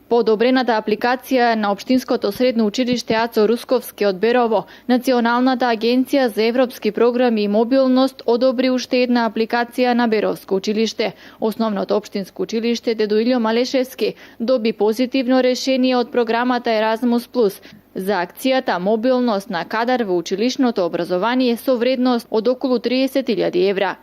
По одобрената апликација на Општинското средно училиште Ацо Русковски од Берово, Националната агенција за европски програми и мобилност одобри уште една апликација на Беровско училиште. Основното општинско училиште Дедо Илјо Малешевски доби позитивно решение од програмата Еразмус Плюс за акцијата мобилност на кадар во училишното образование со вредност од околу 30.000 евра.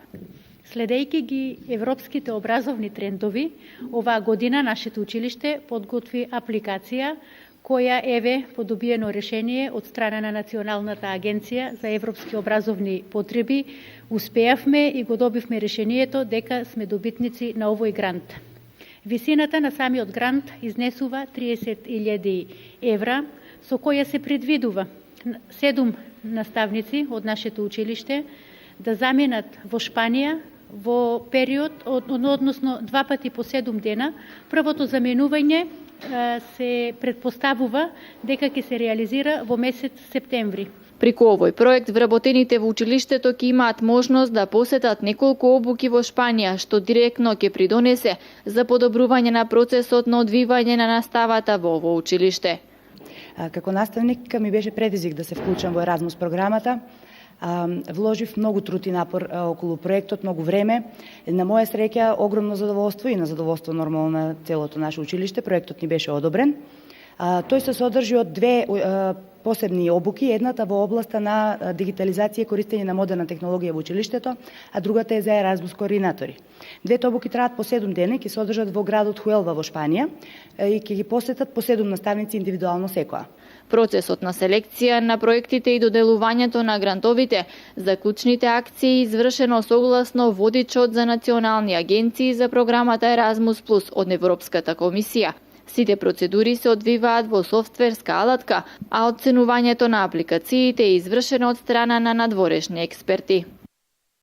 Следејќи ги европските образовни трендови, оваа година нашето училиште подготви апликација која еве по добиено решение од страна на Националната агенција за европски образовни потреби. Успеавме и го добивме решението дека сме добитници на овој грант. Висината на самиот грант изнесува 30.000 евра, со која се предвидува 7 наставници од нашето училиште да заминат во Шпанија во период, односно 2 пати по 7 дена. Првото заменување се предпоставува дека ќе се реализира во месец септември. Преку овој проект вработените во училиштето ќе имаат можност да посетат неколку обуки во Шпанија, што директно ќе придонесе за подобрување на процесот на одвивање на наставата во ово училиште. Како наставник ми беше предизвик да се вклучам во Еразмус програмата. Вложив многу труд и напор околу проектот, многу време. На моја среќа, огромно задоволство и на задоволство нормално на целото наше училиште, проектот ни беше одобрен. Тој се содржи од 2 посебни обуки, едната во областа на дигитализација и користење на модерна технологија во училиштето, а другата е за Еразмус координатори. Двете обуки траат по 7 дена, ќе се одржат во градот Хуелва во Шпанија и ќе ги посетат по 7 наставници индивидуално секоја. Процесот на селекција на проектите и доделувањето на грантовите за клучните акции извршено согласно водичот за национални агенции за програмата Еразмус Плюс од Европската комисија. Сите процедури се одвиваат во софтверска алатка, а оценувањето на апликациите е извршено од страна на надворешни експерти.